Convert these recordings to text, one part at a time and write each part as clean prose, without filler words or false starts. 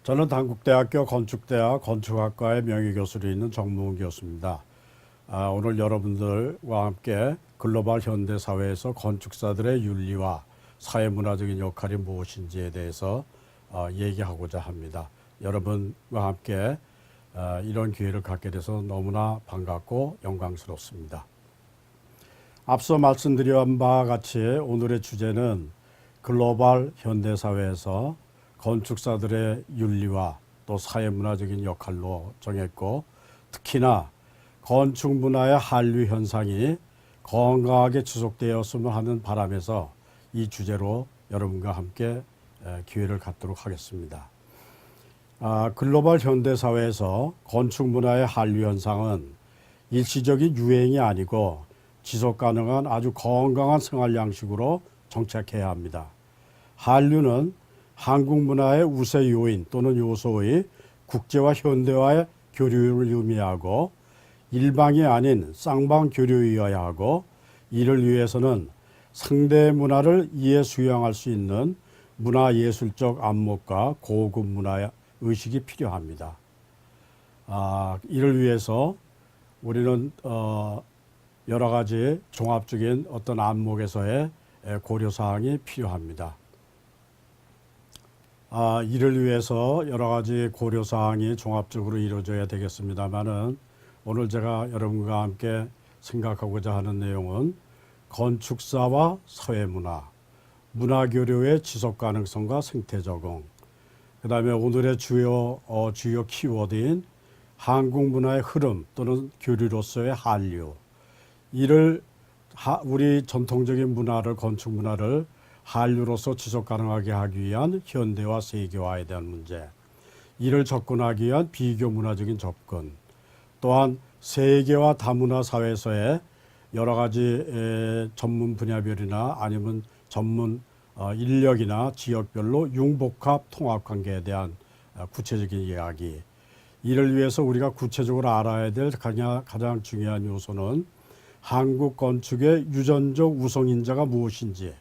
저는 단국대학교 건축대학 건축학과의 명예교수로 있는 정무훈 교수입니다. 오늘 여러분들과 함께 글로벌 현대사회에서 건축사들의 윤리와 사회문화적인 역할이 무엇인지에 대해서 얘기하고자 합니다. 여러분과 함께 이런 기회를 갖게 돼서 너무나 반갑고 영광스럽습니다. 앞서 말씀드린 바와 같이 오늘의 주제는 글로벌 현대사회에서 건축사들의 윤리와 또 사회문화적인 역할로 정했고, 특히나 건축문화의 한류 현상이 건강하게 지속되었으면 하는 바람에서 이 주제로 여러분과 함께 기회를 갖도록 하겠습니다. 글로벌 현대사회에서 건축문화의 한류 현상은 일시적인 유행이 아니고 지속가능한 아주 건강한 생활 양식으로 정착해야 합니다. 한류는 한국 문화의 우세 요인 또는 요소의 국제와 현대화의 교류를 의미하고 일방이 아닌 쌍방 교류이어야 하고, 이를 위해서는 상대의 문화를 이해 수용할 수 있는 문화예술적 안목과 고급 문화 의식이 필요합니다. 이를 위해서 우리는 여러 가지 종합적인 어떤 안목에서의 고려사항이 필요합니다. 이를 위해서 여러 가지 고려사항이 종합적으로 이루어져야 되겠습니다만은, 오늘 제가 여러분과 함께 생각하고자 하는 내용은 건축사와 사회문화, 문화교류의 지속가능성과 생태적응, 그 다음에 오늘의 주요 키워드인 한국 문화의 흐름 또는 교류로서의 한류, 이를 우리 전통적인 문화를, 건축 문화를 한류로서 지속 가능하게 하기 위한 현대화 세계화에 대한 문제, 이를 접근하기 위한 비교 문화적인 접근, 또한 세계화 다문화 사회에서의 여러 가지 전문 분야별이나 아니면 전문 인력이나 지역별로 융복합 통합 관계에 대한 구체적인 이야기, 이를 위해서 우리가 구체적으로 알아야 될 가장 중요한 요소는 한국 건축의 유전적 우성인자가 무엇인지,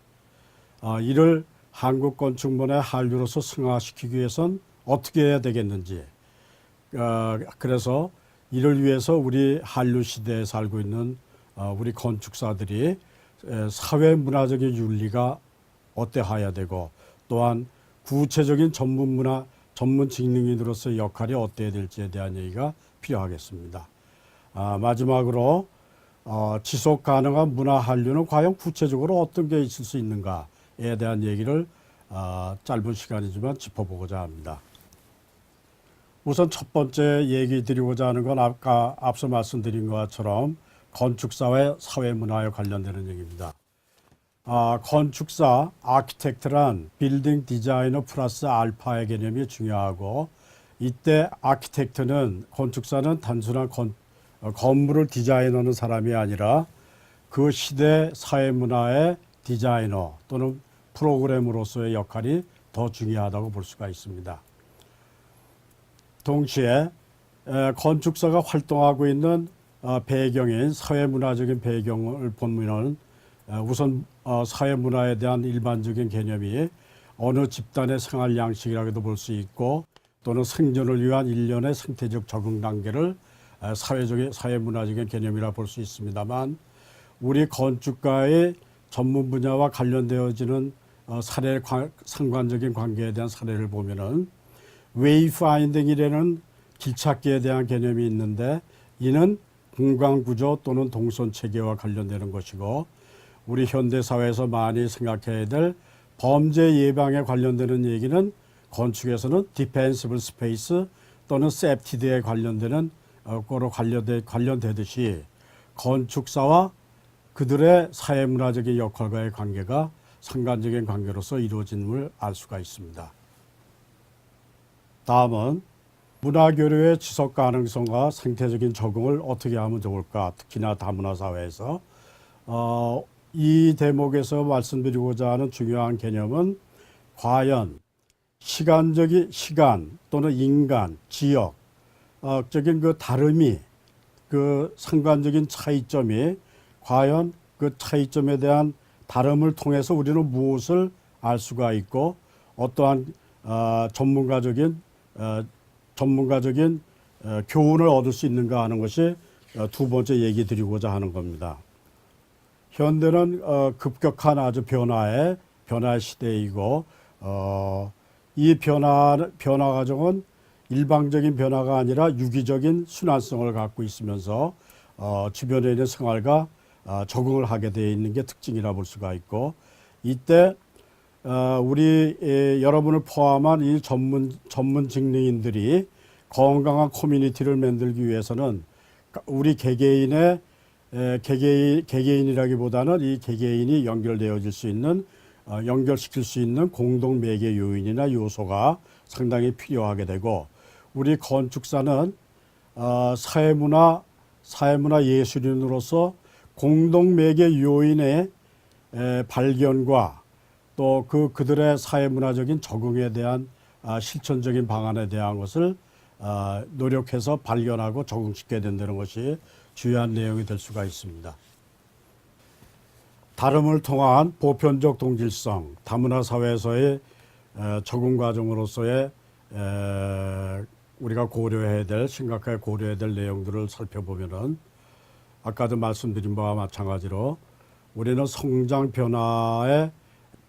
이를 한국 건축 문화의 한류로서 승화시키기 위해선 어떻게 해야 되겠는지, 그래서 이를 위해서 우리 한류 시대에 살고 있는 우리 건축사들이 사회 문화적인 윤리가 어떠해야 되고, 또한 구체적인 전문 직능인으로서의 역할이 어떠해야 될지에 대한 얘기가 필요하겠습니다. 마지막으로 지속 가능한 문화 한류는 과연 구체적으로 어떤 게 있을 수 있는가에 대한 얘기를 짧은 시간이지만 짚어보고자 합니다. 우선 첫 번째 얘기 드리고자 하는 건 아까 앞서 말씀드린 것처럼 건축사와 사회문화에 관련되는 얘기입니다. 건축사, 아키텍트란 빌딩 디자이너 플러스 알파의 개념이 중요하고, 이때 아키텍트는, 건축사는 단순한 건물을 디자인하는 사람이 아니라 그 시대 사회문화의 디자이너 또는 프로그래머로서의 역할이 더 중요하다고 볼 수가 있습니다. 동시에 건축사가 활동하고 있는 배경인 사회문화적인 배경을 보면 우선 사회문화에 대한 일반적인 개념이 어느 집단의 생활 양식이라고도 볼 수 있고, 또는 생존을 위한 일련의 생태적 적응 단계를 사회문화적인 개념이라 볼 수 있습니다만, 우리 건축가의 전문 분야와 관련되어지는 상관적인 관계에 대한 사례를 보면은 웨이파인딩이라는 길찾기에 대한 개념이 있는데, 이는 공간구조 또는 동선 체계와 관련되는 것이고, 우리 현대사회에서 많이 생각해야 될 범죄 예방에 관련되는 얘기는 건축에서는 디펜시블 스페이스 또는 세프티드에 관련되는 거로 관련되듯이, 건축사와 그들의 사회문화적인 역할과의 관계가 상관적인 관계로서 이루어짐을 알 수가 있습니다. 다음은 문화교류의 지속 가능성과 생태적인 적응을 어떻게 하면 좋을까, 특히나 다문화 사회에서. 이 대목에서 말씀드리고자 하는 중요한 개념은 과연 시간 또는 인간, 지역적인 그 다름이, 그 상관적인 차이점이 과연 그 차이점에 대한 다름을 통해서 우리는 무엇을 알 수가 있고, 어떠한 전문가적인 전문가적인 교훈을 얻을 수 있는가 하는 것이 두 번째 얘기 드리고자 하는 겁니다. 현대는 급격한 아주 변화의 시대이고 이 변화 과정은 일방적인 변화가 아니라 유기적인 순환성을 갖고 있으면서 주변에 있는 생활과 적응을 하게 되어 있는 게 특징이라 볼 수가 있고, 이때 우리 여러분을 포함한 이 전문 직능인들이 건강한 커뮤니티를 만들기 위해서는 우리 개개인이라기보다는 이 개개인이 연결되어질 수 있는 연결시킬 수 있는 공동 매개 요인이나 요소가 상당히 필요하게 되고, 우리 건축사는 사회문화 예술인으로서 공동 매개 요인의 발견과 또 그들의 사회문화적인 적응에 대한 실천적인 방안에 대한 것을 노력해서 발견하고 적응시켜야 된다는 것이 주요한 내용이 될 수가 있습니다. 다름을 통한 보편적 동질성, 다문화 사회에서의 적응 과정으로서의 우리가 심각하게 고려해야 될 내용들을 살펴보면은, 아까도 말씀드린 바와 마찬가지로 우리는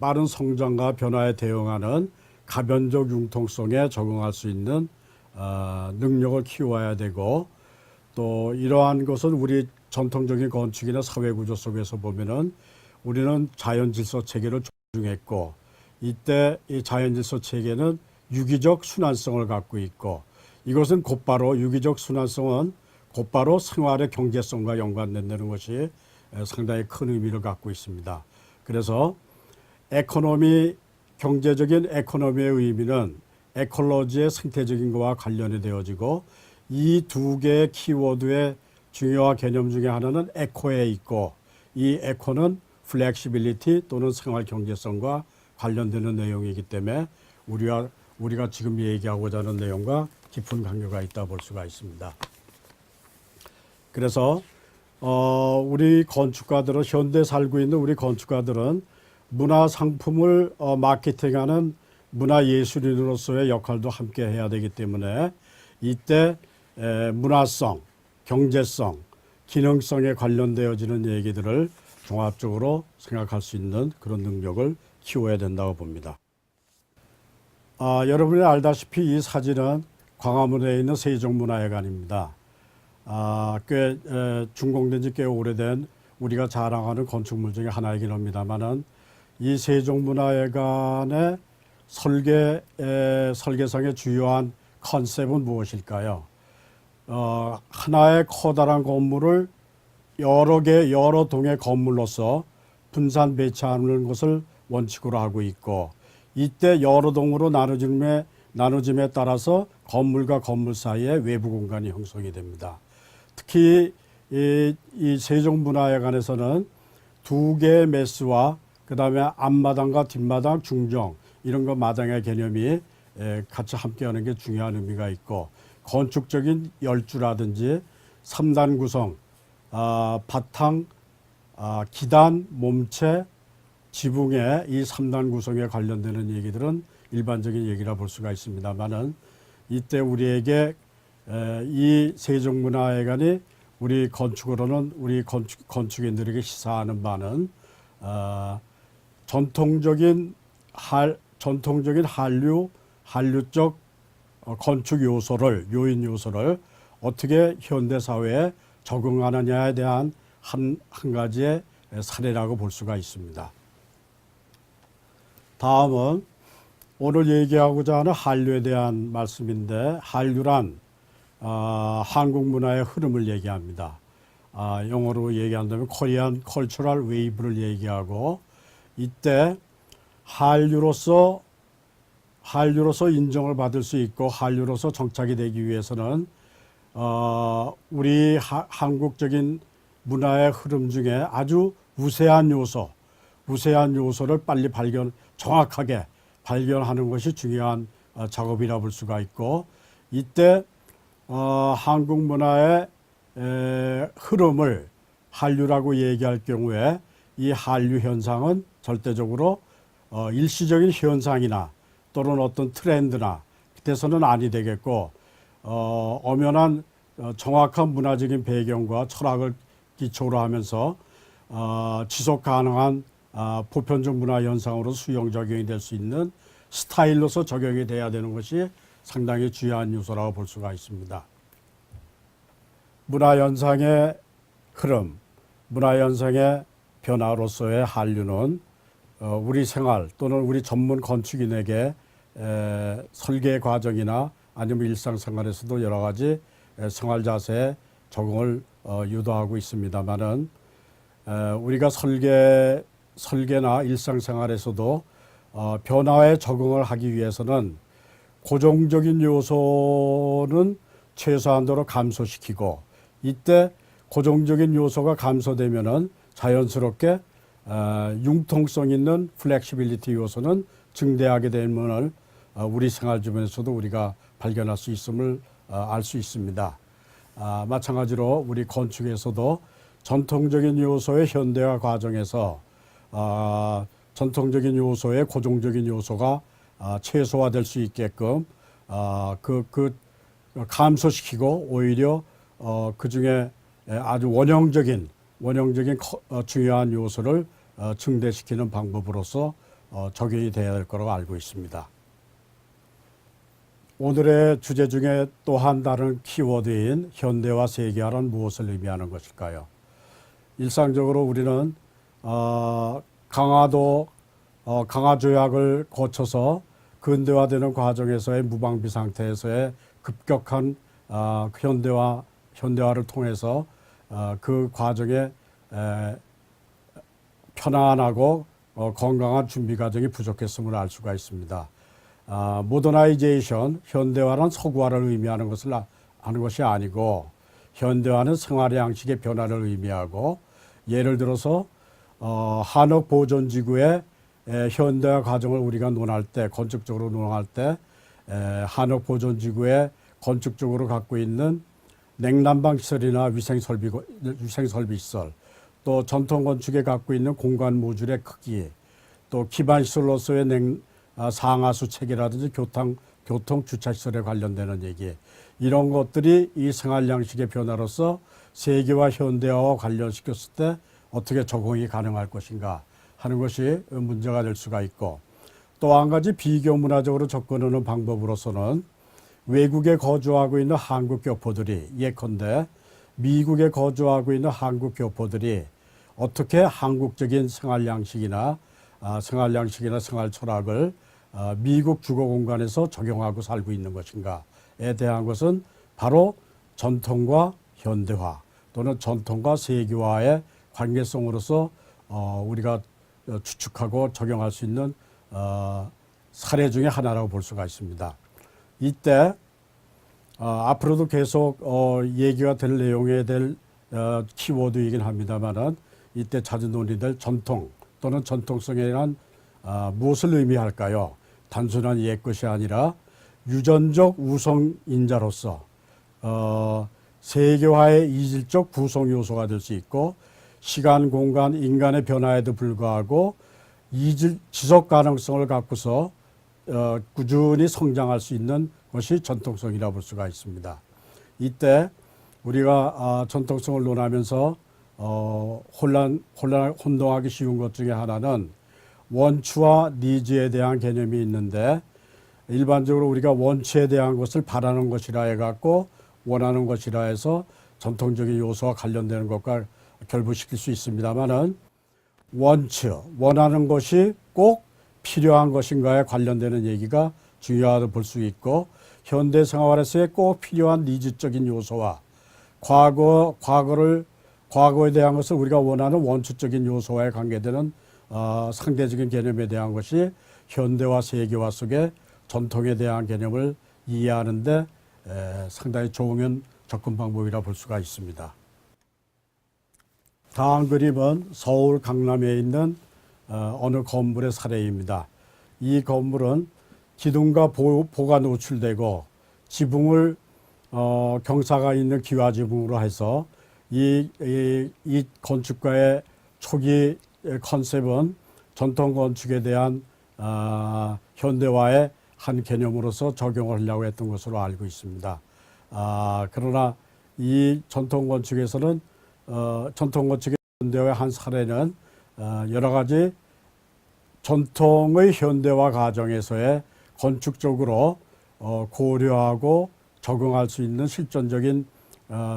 빠른 성장과 변화에 대응하는 가변적 융통성에 적응할 수 있는 능력을 키워야 되고, 또 이러한 것은 우리 전통적인 건축이나 사회 구조 속에서 보면은 우리는 자연 질서 체계를 존중했고, 이때 이 자연 질서 체계는 유기적 순환성을 갖고 있고, 이것은 유기적 순환성은 곧바로 생활의 경제성과 연관된다는 것이 상당히 큰 의미를 갖고 있습니다. 그래서 경제적인 에코노미의 의미는 에콜로지의 생태적인 것과 관련이 되어지고, 이 두 개의 키워드의 중요한 개념 중에 하나는 에코에 있고, 이 에코는 플렉시빌리티 또는 생활 경제성과 관련되는 내용이기 때문에 우리가 지금 얘기하고자 하는 내용과 깊은 관계가 있다 볼 수가 있습니다. 그래서 우리 건축가들은, 현대 살고 있는 우리 건축가들은 문화 상품을 마케팅하는 문화 예술인으로서의 역할도 함께 해야 되기 때문에, 이때 문화성, 경제성, 기능성에 관련되어지는 얘기들을 종합적으로 생각할 수 있는 그런 능력을 키워야 된다고 봅니다. 여러분이 알다시피 이 사진은 광화문에 있는 세종문화회관입니다. 꽤 준공된 지 꽤 오래된 우리가 자랑하는 건축물 중에 하나이긴 합니다만은, 이 세종문화회관의 설계상의 주요한 컨셉은 무엇일까요? 하나의 커다란 건물을 여러 동의 건물로서 분산 배치하는 것을 원칙으로 하고 있고, 이때 여러 동으로 나눠짐에 따라서 건물과 건물 사이에 외부 공간이 형성이 됩니다. 특히 이 세종문화회관에서는 두 개의 메스와 그 다음에 앞마당과 뒷마당, 중정 이런 거 마당의 개념이 같이 함께하는 게 중요한 의미가 있고, 건축적인 열주라든지 3단 구성, 바탕, 기단, 몸체, 지붕의 이 3단 구성에 관련되는 얘기들은 일반적인 얘기라 볼 수가 있습니다만은, 이때 우리에게 이 세종문화회관이 우리 건축으로는 우리 건축인들에게 시사하는 바는 전통적인 한류적 건축 요인 요소를 어떻게 현대 사회에 적응하느냐에 대한 한 가지의 사례라고 볼 수가 있습니다. 다음은 오늘 얘기하고자 하는 한류에 대한 말씀인데, 한류란 한국 문화의 흐름을 얘기합니다. 영어로 얘기한다면 코리안 컬처럴 웨이브를 얘기하고, 이때 한류로서 인정을 받을 수 있고 한류로서 정착이 되기 위해서는 우리 한국적인 문화의 흐름 중에 아주 우세한 요소를 빨리 정확하게 발견하는 것이 중요한 작업이라 볼 수가 있고, 이때 한국 문화의 흐름을 한류라고 얘기할 경우에 이 한류 현상은 절대적으로 일시적인 현상이나 또는 어떤 트렌드나 돼서는 아니 되겠고 엄연한 정확한 문화적인 배경과 철학을 기초로 하면서 지속 가능한 보편적 문화 현상으로 수용 적용이 될 수 있는 스타일로서 적용이 돼야 되는 것이 상당히 중요한 요소라고 볼 수가 있습니다. 문화 현상의 흐름, 문화 현상의 변화로서의 한류는 우리 생활 또는 우리 전문 건축인에게 설계 과정이나 아니면 일상생활에서도 여러 가지 생활 자세에 적응을 유도하고 있습니다만은 우리가 설계나 일상생활에서도 변화에 적응을 하기 위해서는 고정적인 요소는 최소한도로 감소시키고 이때 고정적인 요소가 감소되면은 자연스럽게 융통성 있는 플렉시빌리티 요소는 증대하게 되면을 우리 생활 주변에서도 우리가 발견할 수 있음을 알 수 있습니다. 마찬가지로 우리 건축에서도 전통적인 요소의 현대화 과정에서 전통적인 요소의 고정적인 요소가 최소화될 수 있게끔 감소시키고 오히려 그 중에 아주 원형적인 중요한 요소를 증대시키는 방법으로서 적용이 되어야 될 거라고 알고 있습니다. 오늘의 주제 중에 또 한 다른 키워드인 현대화 세계화는 무엇을 의미하는 것일까요? 일상적으로 우리는 강화 조약을 거쳐서 근대화되는 과정에서의 무방비 상태에서의 급격한 현대화를 통해서 그 과정에 편안하고 건강한 준비 과정이 부족했음을 알 수가 있습니다. 모더나이제이션, 현대화는 서구화를 의미하는 것이 아니고 현대화는 생활의 양식의 변화를 의미하고 예를 들어서 한옥 보존지구의 현대화 과정을 우리가 건축적으로 논할 때 한옥 보존지구에 건축적으로 갖고 있는 냉난방 시설이나 위생설비 시설, 또 전통 건축에 갖고 있는 공간 모듈의 크기, 또 기반 시설로서의 상하수 체계라든지 교통 주차 시설에 관련되는 얘기, 이런 것들이 이 생활 양식의 변화로서 세계화 현대화와 관련시켰을 때 어떻게 적응이 가능할 것인가 하는 것이 문제가 될 수가 있고, 또 한 가지 비교 문화적으로 접근하는 방법으로서는 외국에 거주하고 있는 한국 교포들이 예컨대 미국에 거주하고 있는 한국 교포들이 어떻게 한국적인 생활 양식이나 생활 철학을 미국 주거 공간에서 적용하고 살고 있는 것인가에 대한 것은 바로 전통과 현대화 또는 전통과 세계화의 관계성으로서 우리가 추측하고 적용할 수 있는 사례 중에 하나라고 볼 수가 있습니다. 이때 앞으로도 계속 얘기가 될 내용에 될 키워드이긴 합니다만은 이때 자주 논의될 전통 또는 전통성에 대한 무엇을 의미할까요? 단순한 옛것이 아니라 유전적 우성인자로서 세계화의 이질적 구성 요소가 될 수 있고 시간, 공간, 인간의 변화에도 불구하고 지속 가능성을 갖고서 꾸준히 성장할 수 있는 것이 전통성이라 볼 수가 있습니다. 이때 우리가 전통성을 논하면서 혼동하기 쉬운 것 중에 하나는 원추와 니즈에 대한 개념이 있는데 일반적으로 우리가 원추에 대한 것을 바라는 것이라 해갖고 원하는 것이라 해서 전통적인 요소와 관련되는 것과 결부시킬 수 있습니다만은 원하는 것이 꼭 필요한 것인가에 관련되는 얘기가 중요하다고 볼 수 있고 현대 생활에서의 꼭 필요한 니즈적인 요소와 과거에 대한 것을 우리가 원하는 원초적인 요소와에 관계되는 상대적인 개념에 대한 것이 현대화 세계화 속에 전통에 대한 개념을 이해하는 데 상당히 좋은 접근 방법이라 볼 수가 있습니다. 다음 그림은 서울 강남에 있는 어느 건물의 사례입니다. 이 건물은 기둥과 보가 노출되고 지붕을 경사가 있는 기와 지붕으로 해서 이 건축가의 초기 컨셉은 전통 건축에 대한 현대화의 한 개념으로서 적용을 하려고 했던 것으로 알고 있습니다. 그러나 이 전통 건축에서는 전통 건축의 현대화의 한 사례는 여러 가지 전통의 현대화 과정에서의 건축적으로 고려하고 적용할 수 있는 실전적인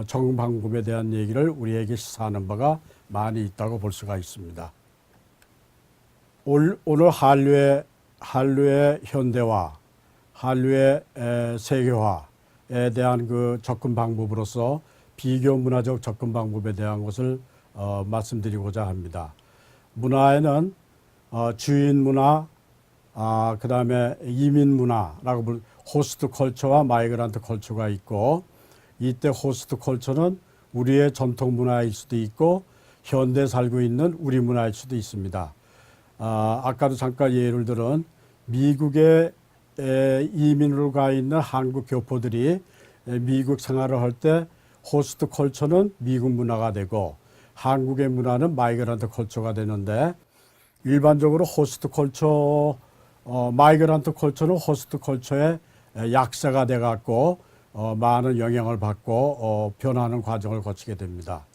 적응 방법에 대한 얘기를 우리에게 시사하는 바가 많이 있다고 볼 수가 있습니다. 오늘 한류의 현대화, 한류의 세계화에 대한 그 접근 방법으로서 비교 문화적 접근 방법에 대한 것을 말씀드리고자 합니다. 문화에는 주인 문화, 그 다음에 이민 문화라고 호스트 컬처와 마이그란트 컬처가 있고, 이때 호스트 컬처는 우리의 전통 문화일 수도 있고 현대 살고 있는 우리 문화일 수도 있습니다. 아까도 잠깐 예를 들은 미국에 이민으로 가 있는 한국 교포들이 미국 생활을 할 때 호스트 컬처는 미국 문화가 되고 한국의 문화는 마이그란트 컬처가 되는데, 일반적으로 호스트 컬처, 마이그란트 컬처는 호스트 컬처의 약세가 돼 갖고 많은 영향을 받고 변하는 과정을 거치게 됩니다.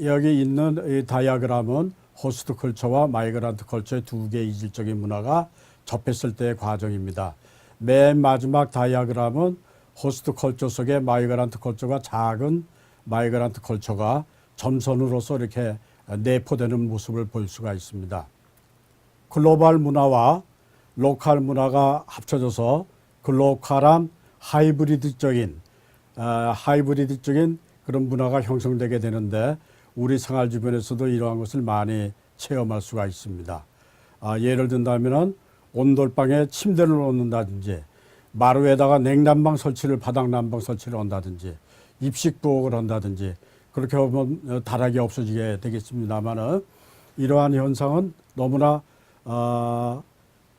여기 있는 이 다이아그램은 호스트 컬처와 마이그란트 컬처의 두 개의 이질적인 문화가 접했을 때의 과정입니다. 맨 마지막 다이아그램은 호스트 컬처 속에 마이그란트 컬처가 작은 마이그란트 컬처가 점선으로서 이렇게 내포되는 모습을 볼 수가 있습니다. 글로벌 문화와 로컬 문화가 합쳐져서 글로컬한 하이브리드적인 그런 문화가 형성되게 되는데, 우리 생활 주변에서도 이러한 것을 많이 체험할 수가 있습니다. 예를 든다면 온돌방에 침대를 놓는다든지, 마루에다가 냉난방 설치를, 바닥 난방 설치를 한다든지, 입식 부엌을 한다든지, 그렇게 하면 다락이 없어지게 되겠습니다만은, 이러한 현상은 너무나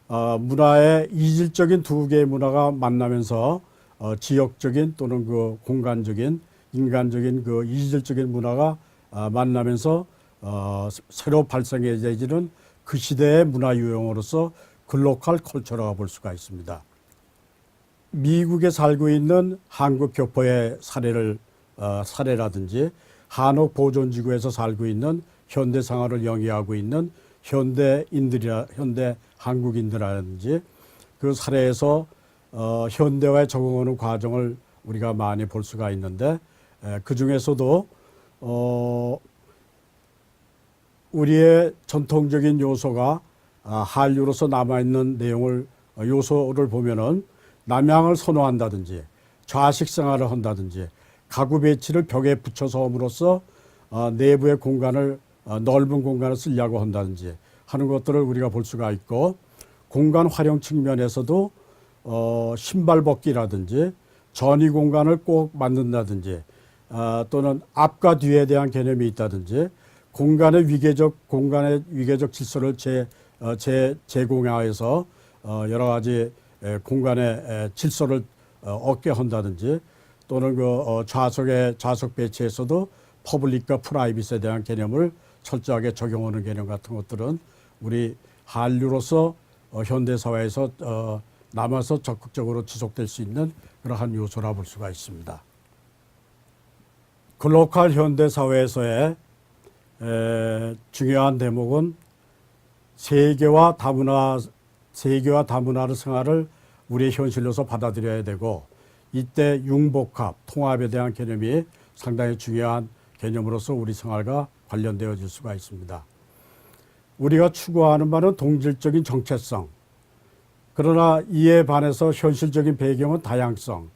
문화의 이질적인 두 개의 문화가 만나면서 지역적인 또는 그 공간적인 인간적인 그 이질적인 문화가 만나면서 새로 발생해지는 그 시대의 문화 유형으로서 글로컬 컬처라고 볼 수가 있습니다. 미국에 살고 있는 한국 교포의 사례라든지 한옥 보존지구에서 살고 있는 현대 생활을 영위하고 있는 현대 한국인들이라든지 그 사례에서 현대화에 적응하는 과정을 우리가 많이 볼 수가 있는데, 그 중에서도 우리의 전통적인 요소가 한류로서 남아있는 요소를 보면은 남향을 선호한다든지 좌식 생활을 한다든지 가구 배치를 벽에 붙여서 함으로써 내부의 공간을 넓은 공간을 쓰려고 한다든지 하는 것들을 우리가 볼 수가 있고, 공간 활용 측면에서도 신발 벗기라든지 전위 공간을 꼭 만든다든지 또는 앞과 뒤에 대한 개념이 있다든지 공간의 위계적 질서를 제공하여서 여러 가지 공간의 질서를 얻게 한다든지, 또는 그 좌석 배치에서도 퍼블릭과 프라이빗에 대한 개념을 철저하게 적용하는 개념 같은 것들은 우리 한류로서 현대사회에서 남아서 적극적으로 지속될 수 있는 그러한 요소라 볼 수가 있습니다. 글로컬 현대사회에서의 중요한 대목은 세계와 다문화 생활을 우리의 현실로서 받아들여야 되고, 이때 융복합, 통합에 대한 개념이 상당히 중요한 개념으로서 우리 생활과 관련되어질 수가 있습니다. 우리가 추구하는 바는 동질적인 정체성, 그러나 이에 반해서 현실적인 배경은 다양성,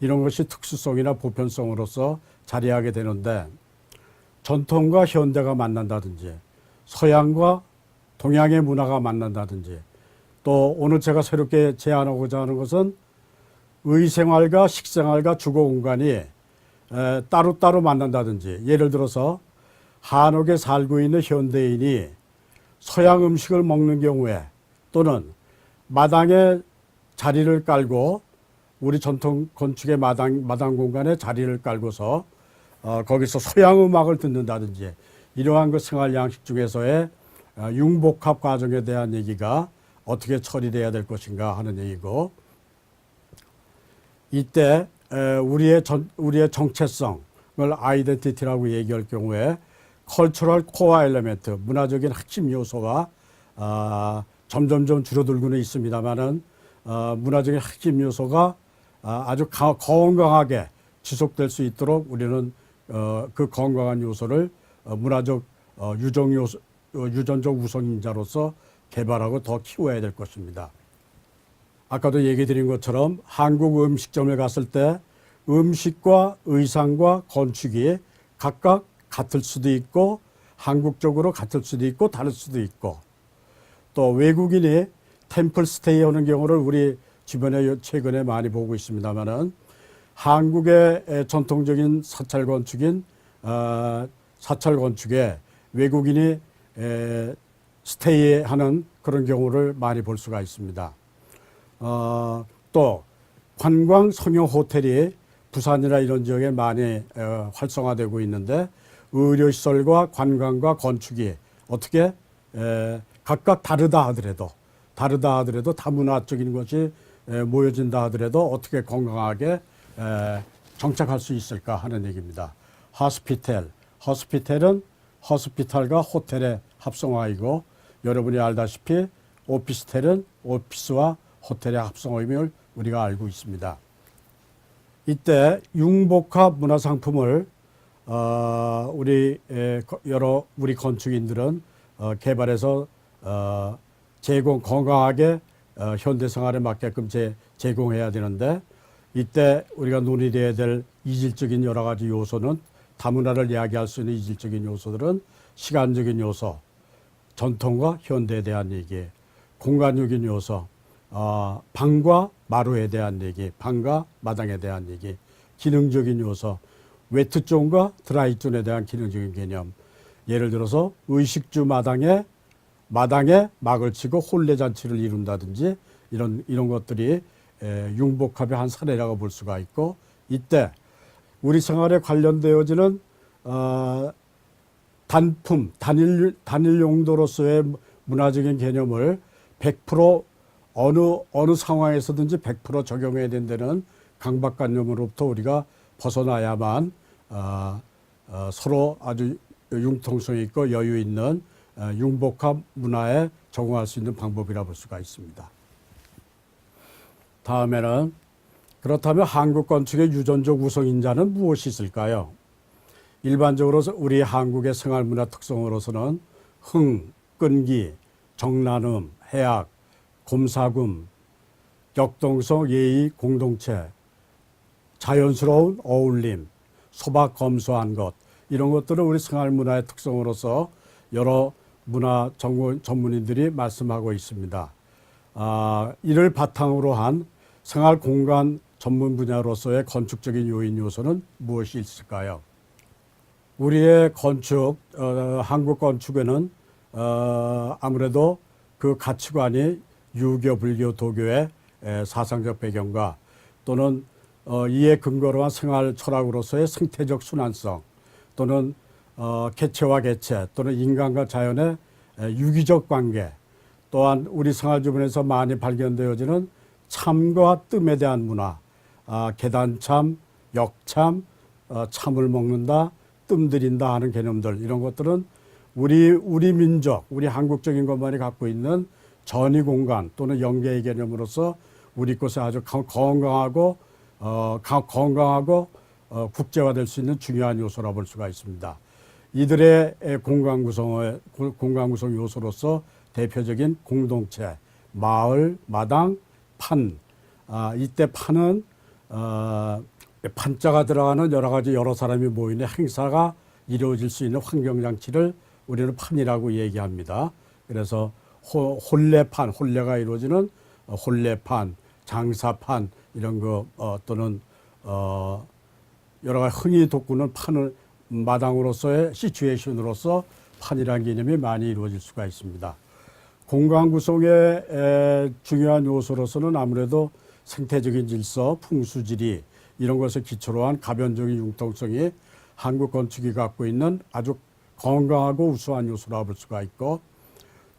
이런 것이 특수성이나 보편성으로서 자리하게 되는데, 전통과 현대가 만난다든지 서양과 동양의 문화가 만난다든지, 또 오늘 제가 새롭게 제안하고자 하는 것은 의생활과 식생활과 주거 공간이 따로따로 만난다든지, 예를 들어서 한옥에 살고 있는 현대인이 서양 음식을 먹는 경우에 또는 마당에 자리를 깔고 우리 전통 건축의 마당 공간에 자리를 깔고서 거기서 서양 음악을 듣는다든지, 이러한 그 생활 양식 중에서의 융복합 과정에 대한 얘기가 어떻게 처리돼야 될 것인가 하는 얘기고, 이때 우리의 정체성을 아이덴티티라고 얘기할 경우에 컬처럴 코어 엘리멘트, 문화적인 핵심 요소가 점점점 줄어들고는 있습니다만은 문화적인 핵심 요소가 아주 건강하게 지속될 수 있도록 우리는 그 건강한 요소를 문화적 유전적 우선인자로서 개발하고 더 키워야 될 것입니다. 아까도 얘기 드린 것처럼 한국 음식점에 갔을 때 음식과 의상과 건축이 각각 같을 수도 있고 한국적으로 같을 수도 있고 다를 수도 있고, 또 외국인이 템플 스테이 하는 경우를 우리 주변에 최근에 많이 보고 있습니다만은 한국의 전통적인 사찰 건축인 사찰 건축에 외국인이 스테이하는 그런 경우를 많이 볼 수가 있습니다. 또 관광 성형 호텔이 부산이나 이런 지역에 많이 활성화되고 있는데 의료시설과 관광과 건축이 어떻게 각각 다르다 하더라도 다문화적인 것이 모여진다 하더라도 어떻게 건강하게 정착할 수 있을까 하는 얘기입니다. 호스피텔은 호스피탈과 호텔의 합성어이고, 여러분이 알다시피 오피스텔은 오피스와 호텔의 합성어임을 우리가 알고 있습니다. 이때 융복합 문화상품을 우리 건축인들은 개발해서 건강하게 현대생활에 맞게끔 제공해야 되는데, 이때 우리가 논의돼야 될 이질적인 여러 가지 요소는, 다문화를 이야기할 수 있는 이질적인 요소들은 시간적인 요소, 전통과 현대에 대한 얘기, 공간적인 요소, 방과 마루에 대한 얘기, 방과 마당에 대한 얘기, 기능적인 요소, 웨트존과 드라이존에 대한 기능적인 개념. 예를 들어서 의식주 마당에 막을 치고 혼례 잔치를 이룬다든지 이런 것들이 융복합의 한 사례라고 볼 수가 있고, 이때 우리 생활에 관련되어지는 단일 용도로서의 문화적인 개념을 100% 어느 상황에서든지 100% 적용해야 된다는 강박관념으로부터 우리가 벗어나야만 서로 아주 융통성 있고 여유 있는 융복합 문화에 적응할 수 있는 방법이라 볼 수가 있습니다. 다음에는, 그렇다면 한국 건축의 유전적 우성인자는 무엇이 있을까요? 일반적으로 우리 한국의 생활문화 특성으로서는 흥, 끈기, 정란음, 해악, 곰사금, 역동성, 예의, 공동체, 자연스러운 어울림, 소박 검소한 것, 이런 것들은 우리 생활문화의 특성으로서 여러 문화 전문인들이 말씀하고 있습니다. 이를 바탕으로 한 생활공간 전문 분야로서의 건축적인 요인 요소는 무엇이 있을까요? 우리의 한국 건축에는 아무래도 그 가치관이 유교, 불교, 도교의 사상적 배경과 또는 이에 근거로 한 생활 철학으로서의 생태적 순환성, 또는 개체와 개체, 또는 인간과 자연의 유기적 관계, 또한 우리 생활 주변에서 많이 발견되어지는 참과 뜸에 대한 문화, 계단참, 역참, 참을 먹는다, 뜸 들인다 하는 개념들, 이런 것들은 우리 민족, 우리 한국적인 것만이 갖고 있는 전위 공간 또는 영계의 개념으로서 우리 곳에 아주 건강하고 국제화될 수 있는 중요한 요소라 볼 수가 있습니다. 이들의 공간 구성 요소로서 대표적인 공동체, 마을, 마당, 판. 이때 판은 판자가 들어가는 여러 사람이 모이는 행사가 이루어질 수 있는 환경장치를 우리는 판이라고 얘기합니다. 그래서 혼례가 이루어지는 혼례판, 장사판, 이런 거 또는 여러 가지 흥이 돋구는 판을 마당으로서의 시츄에이션으로서 판이라는 개념이 많이 이루어질 수가 있습니다. 공간 구성의 중요한 요소로서는 아무래도 생태적인 질서, 풍수지리, 이런 것을 기초로 한 가변적인 융통성이 한국 건축이 갖고 있는 아주 건강하고 우수한 요소라 볼 수가 있고,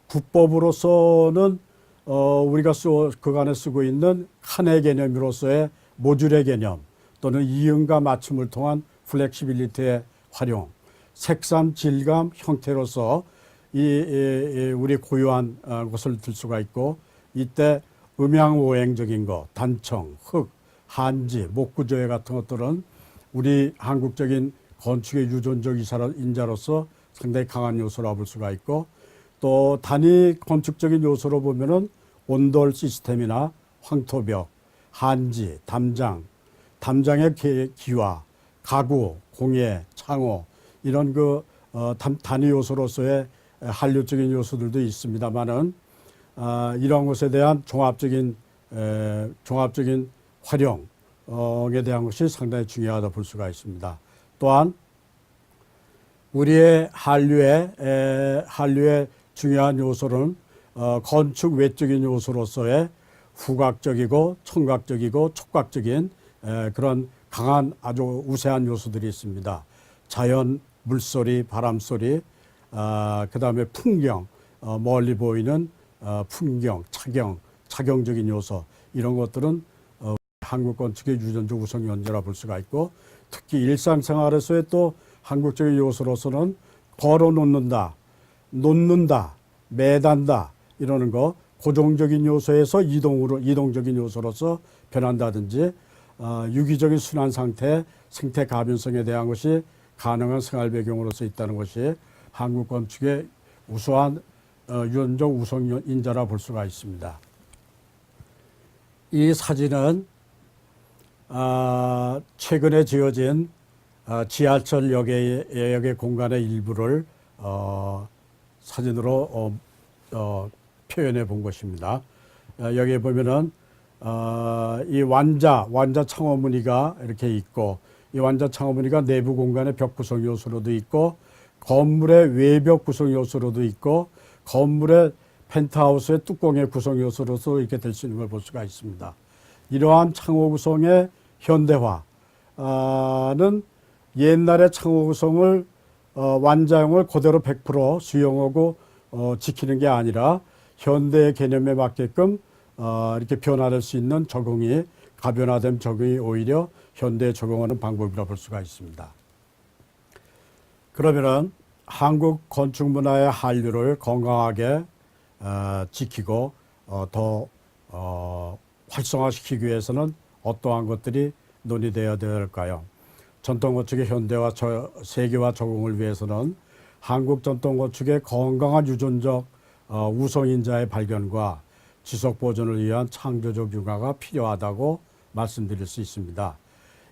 국법으로서는 우리가 그간에 쓰고 있는 칸의 개념으로서의 모듈의 개념 또는 이음과 맞춤을 통한 플렉시빌리티의 활용, 색감, 질감, 형태로서 우리 고유한 것을 들 수가 있고, 이때 음양오행적인 것, 단청, 흙, 한지, 목구조회 같은 것들은 우리 한국적인 건축의 유전적 인자로서 상당히 강한 요소라고 볼 수가 있고, 또 단위 건축적인 요소로 보면은 온돌 시스템이나 황토벽, 한지, 담장의 기와, 가구, 공예, 창호 이런 단위 요소로서의 한류적인 요소들도 있습니다만은 이런 것에 대한 종합적인 활용에 대한 것이 상당히 중요하다 볼 수가 있습니다. 또한 우리의 한류의 중요한 요소는 건축 외적인 요소로서의 후각적이고 청각적이고 촉각적인 그런 강한 아주 우세한 요소들이 있습니다. 자연, 물소리, 바람소리, 그 다음에 풍경, 멀리 보이는 풍경, 착경적인 요소 이런 것들은 한국 건축의 유전적 우선 연재라 볼 수가 있고, 특히 일상생활에서의 또 한국적인 요소로서는 걸어 놓는다, 매단다 이러는 거, 고정적인 요소에서 이동적인 요소로서 변한다든지 유기적인 순환 상태, 생태 가변성에 대한 것이 가능한 생활 배경으로서 있다는 것이 한국 건축의 우수한 유전적 우선 인자라 볼 수가 있습니다. 이 사진은 최근에 지어진 지하철 역의 공간의 일부를 사진으로 표현해 본 것입니다. 여기에 보면은 이 완자 창호 무늬가 이렇게 있고, 이 완자 창호 무늬가 내부 공간의 벽 구성 요소로도 있고, 건물의 외벽 구성 요소로도 있고, 건물의 펜트하우스의 뚜껑의 구성 요소로서 이렇게 될 수 있는 걸 볼 수가 있습니다. 이러한 창호 구성의 현대화는 옛날의 창호 구성을 완자형을 그대로 100% 수용하고 지키는 게 아니라 현대의 개념에 맞게끔 이렇게 변화될 수 있는 가변화된 적용이 오히려 현대에 적용하는 방법이라 볼 수가 있습니다. 그러면은 한국 건축 문화의 한류를 건강하게 지키고 더 활성화시키기 위해서는 어떠한 것들이 논의되어야 될까요? 전통 건축의 현대화, 세계화 적용을 위해서는 한국 전통 건축의 건강한 유전적 우성인자의 발견과 지속 보존을 위한 창조적 융화가 필요하다고 말씀드릴 수 있습니다.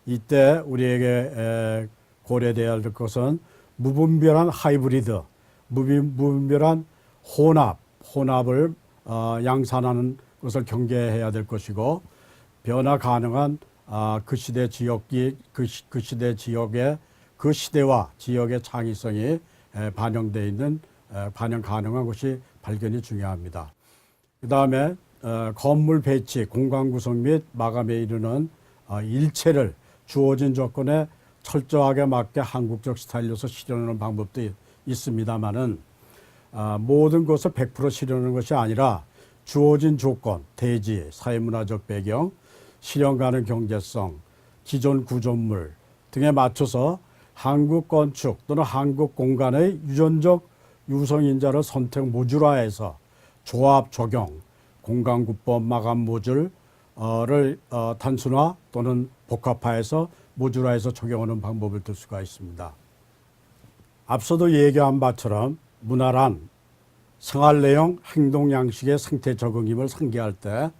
이때 우리에게 고려되어야 할 것은 무분별한 하이브리드, 무분별한 혼합을 양산하는 것을 경계해야 될 것이고, 변화 가능한 그 시대 지역의 그 시대와 지역의 창의성이 반영되어 있는 반영 가능한 것이 발견이 중요합니다. 그 다음에 건물 배치, 공간 구성 및 마감에 이르는 일체를 주어진 조건에 철저하게 맞게 한국적 스타일로서 실현하는 방법도 있습니다만은 모든 것을 100% 실현하는 것이 아니라 주어진 조건, 대지, 사회문화적 배경, 실현 가능 경제성, 기존 구조물 등에 맞춰서 한국 건축 또는 한국 공간의 유전적 유성인자를 선택 모듈화해서 조합 적용, 공간구법 마감 모듈을 단순화 또는 복합화해서 모듈화해서 적용하는 방법을 들 수가 있습니다. 앞서도 얘기한 바처럼 문화란 생활 내용, 행동 양식의 생태 적응임을 상기할 때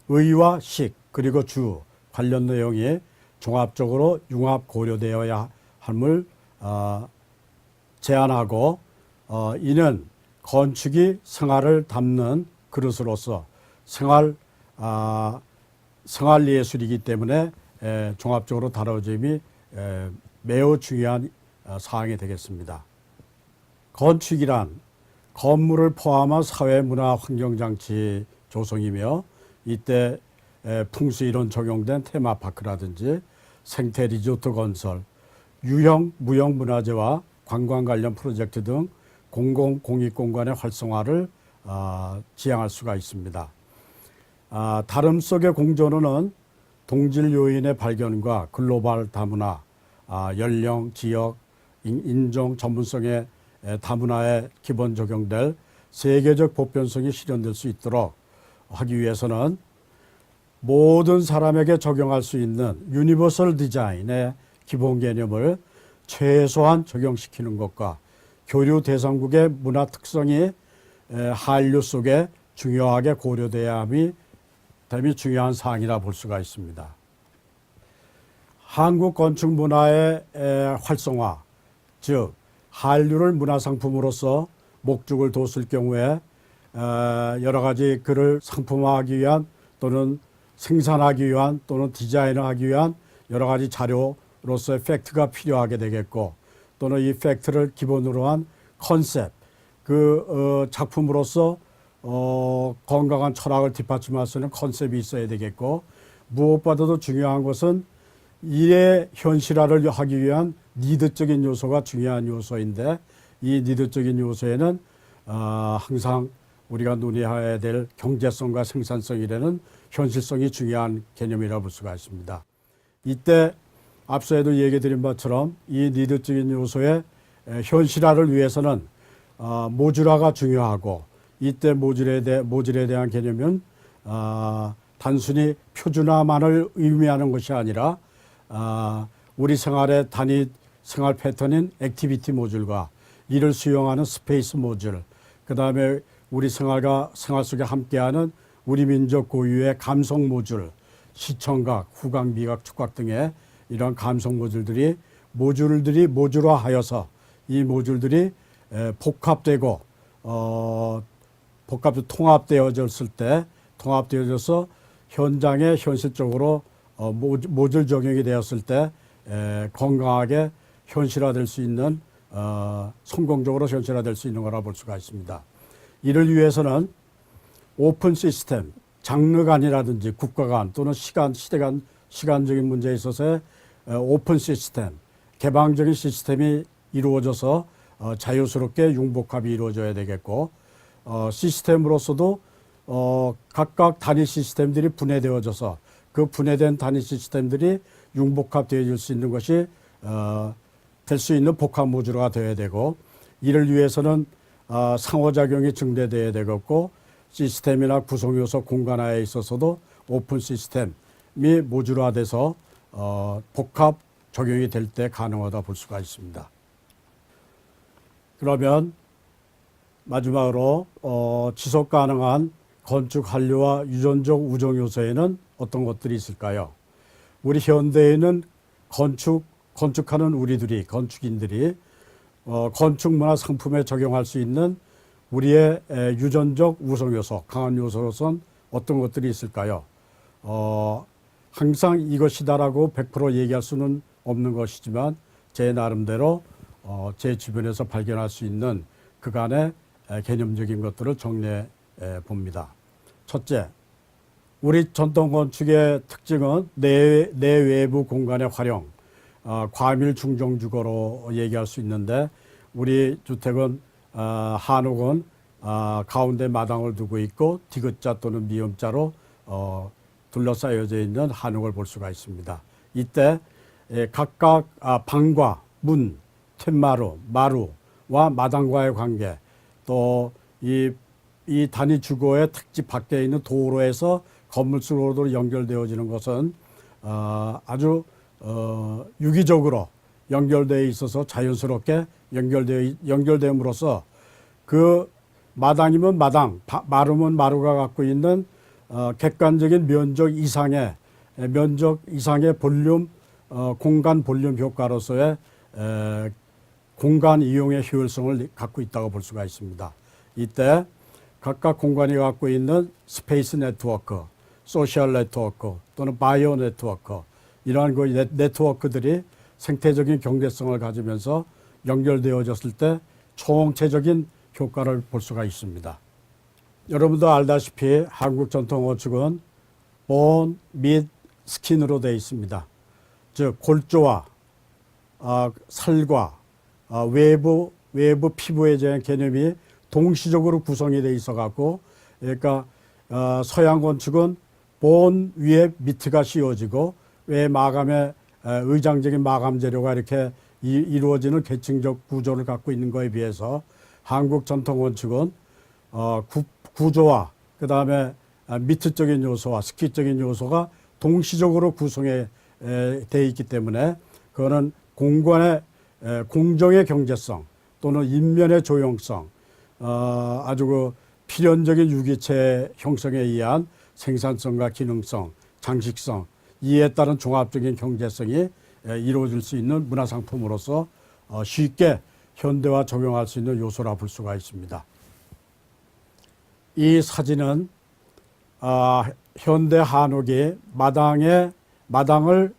의와 식, 그리고 주 관련 내용이 종합적으로 융합 고려되어야 함을 제안하고, 이는 건축이 생활을 담는 그릇으로서 생활 예술이기 때문에 종합적으로 다뤄짐이 매우 중요한 사항이 되겠습니다. 건축이란 건물을 포함한 사회, 문화, 환경장치 조성이며, 이때 풍수이론 적용된 테마파크라든지 생태 리조트 건설, 유형, 무형 문화재와 관광 관련 프로젝트 등 공공 공익공간의 활성화를 지향할 수가 있습니다. 다름 속의 공존은 동질 요인의 발견과 글로벌 다문화, 연령, 지역, 인종, 전문성의 다문화에 기본 적용될 세계적 보편성이 실현될 수 있도록 하기 위해서는 모든 사람에게 적용할 수 있는 유니버설 디자인의 기본 개념을 최소한 적용시키는 것과 교류 대상국의 문화 특성이 한류 속에 중요하게 고려돼야 함이 중요한 사항이라 볼 수가 있습니다. 한국 건축 문화의 활성화, 즉 한류를 문화상품으로서 목적을 뒀을 경우에 여러 가지 그를 상품화하기 위한 또는 생산하기 위한 또는 디자인을 하기 위한 여러 가지 자료로서의 팩트가 필요하게 되겠고, 또는 이 팩트를 기본으로 한 컨셉, 그 작품으로서 건강한 철학을 뒷받침할 수 있는 컨셉이 있어야 되겠고, 무엇보다도 중요한 것은 이의 현실화를 하기 위한 니드적인 요소가 중요한 요소인데, 이 니드적인 요소에는 항상 우리가 논의해야 될 경제성과 생산성이라는 현실성이 중요한 개념이라고 볼 수가 있습니다. 이때 앞서에도 얘기 드린 것처럼 이 니드적인 요소의 현실화를 위해서는 모듈화가 중요하고, 이때 모듈에 대한 개념은 단순히 표준화만을 의미하는 것이 아니라 우리 생활의 단위 생활 패턴인 액티비티 모듈과 이를 수용하는 스페이스 모듈, 그 다음에 우리 생활 속에 함께하는 우리 민족 고유의 감성 모듈, 시청각, 후각, 미각,触각 등의 이런 감성 모듈들이 모듈화하여서 이 모듈들이 복합되고 통합되어져서 현장에 현실적으로 모듈 적용이 되었을 때 건강하게 현실화될 수 있는 성공적으로 현실화될 수 있는 거라 볼 수가 있습니다. 이를 위해서는 오픈 시스템, 장르 간이라든지 국가 간 또는 시간적인 문제에 있어서의 오픈 시스템, 개방적인 시스템이 이루어져서 자유스럽게 융복합이 이루어져야 되겠고, 시스템으로서도 각각 단위 시스템들이 분해되어져서 그 분해된 단위 시스템들이 융복합되어질 수 있는 것이 될 수 있는 복합 모듈화가 되어야 되고, 이를 위해서는 상호작용이 증대되어야 되겠고, 시스템이나 구성요소 공간화에 있어서도 오픈 시스템이 모듈화돼서 복합 적용이 될 때 가능하다 볼 수가 있습니다. 그러면 마지막으로 지속 가능한 건축 한류와 유전적 우정 요소에는 어떤 것들이 있을까요? 우리 현대에는 건축하는 우리들이, 건축인들이 건축 문화 상품에 적용할 수 있는 우리의 유전적 우성 요소, 강한 요소로선 어떤 것들이 있을까요? 항상 이것이다라고 100% 얘기할 수는 없는 것이지만 제 나름대로 제 주변에서 발견할 수 있는 그간의 개념적인 것들을 정리해 봅니다. 첫째, 우리 전통 건축의 특징은 내외부 공간의 활용, 과밀 중정 주거로 얘기할 수 있는데, 우리 주택은 한옥은 가운데 마당을 두고 있고 디귿자 또는 미음자로 둘러싸여져 있는 한옥을 볼 수가 있습니다. 이때 각각 방과 문, 툇마루, 마루와 마당과의 관계, 또 이 단위 주거의 특집 밖에 있는 도로에서 건물 속으로 연결되어지는 것은 아주 유기적으로 연결되어 있어서 자연스럽게 연결됨으로써 그 마당이면 마당, 마루면 마루가 갖고 있는 객관적인 면적 이상의 볼륨, 공간 볼륨 효과로서의 공간 이용의 효율성을 갖고 있다고 볼 수가 있습니다. 이때 각각 공간이 갖고 있는 스페이스 네트워크, 소셜 네트워크 또는 바이오 네트워크, 이러한 그 네트워크들이 생태적인 경제성을 가지면서 연결되어졌을 때 총체적인 효과를 볼 수가 있습니다. 여러분도 알다시피 한국 전통 건축은 본 및 스킨으로 되어 있습니다. 즉 골조와 살과 외부 외부 피부에 대한 개념이 동시적으로 구성이 돼 있어 갖고, 그러니까 서양 건축은 본 위에 미트가 씌워지고 외 마감에 의장적인 마감 재료가 이렇게 이루어지는 계층적 구조를 갖고 있는 거에 비해서 한국 전통 건축은 구조와 그다음에 미트적인 요소와 스키적인 요소가 동시적으로 구성해 돼 있기 때문에 그거는 공정의 경제성 또는 인면의 조형성, 아주 그 필연적인 유기체 형성에 의한 생산성과 기능성, 장식성, 이에 따른 종합적인 경제성이 이루어질 수 있는 문화상품으로서 쉽게 현대화 적용할 수 있는 요소라 볼 수가 있습니다. 이 사진은 현대 한옥이 마당을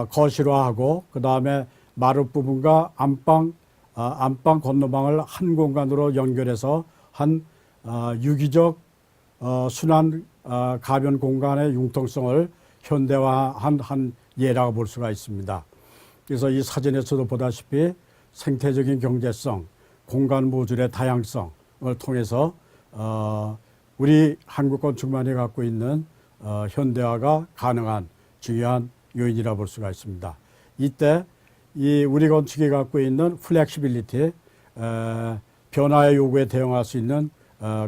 거실화하고 그 다음에 마룻 부분과 안방 건너방을 한 공간으로 연결해서 한 유기적 순환 가변 공간의 융통성을 현대화한 한 예라고 볼 수가 있습니다. 그래서 이 사진에서도 보다시피 생태적인 경제성, 공간 모듈의 다양성을 통해서 우리 한국 건축만이 갖고 있는 현대화가 가능한 중요한 요인이라 볼 수가 있습니다. 이때 이 우리 건축이 갖고 있는 플렉시빌리티, 변화의 요구에 대응할 수 있는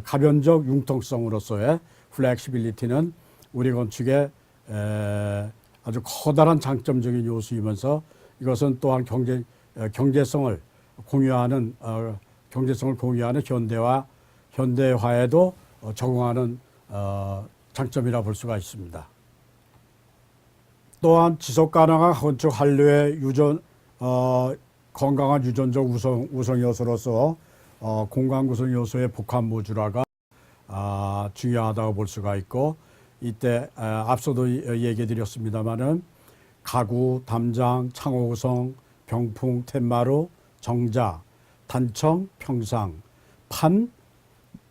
가변적 융통성으로서의 플렉시빌리티는 우리 건축의 아주 커다란 장점적인 요소이면서 이것은 또한 경제성을 공유하는 현대화에도 적응하는 장점이라 볼 수가 있습니다. 또한 지속 가능한 건축 한류의 건강한 유전적 우성 요소로서 공간 구성 요소의 복합 모듈화가 중요하다고 볼 수가 있고, 이때 앞서도 얘기해 드렸습니다마는 가구, 담장, 창호 구성, 병풍, 텐마루, 정자, 단청, 평상, 판,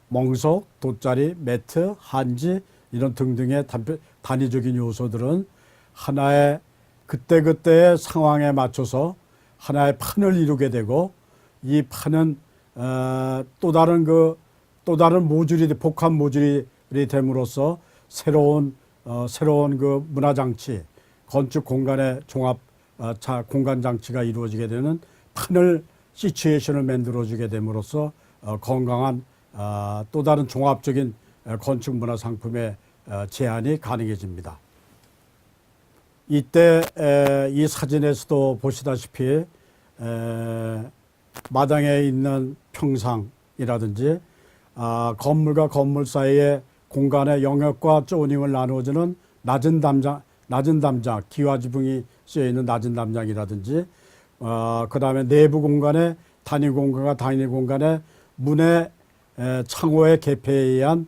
멍석, 돗자리, 매트, 한지 이런 등등의 단위적인 요소들은 하나의 그때그때의 상황에 맞춰서 하나의 판을 이루게 되고, 이 판은 또 다른 모듈이 복합 모듈이 됨으로써 새로운 그 문화 장치, 건축 공간의 종합 공간 장치가 이루어지게 되는 판을 시츄에이션을 만들어주게 됨으로써 건강한 또 다른 종합적인 건축 문화 상품의 제안이 가능해집니다. 이때 이 사진에서도 보시다시피 마당에 있는 평상이라든지 건물과 건물 사이의 공간의 영역과 조닝을 나누어주는 낮은 담장, 기와 지붕이 쓰여 있는 낮은 담장이라든지, 그 다음에 내부 공간의 단위 공간의 문의 창호의 개폐에 의한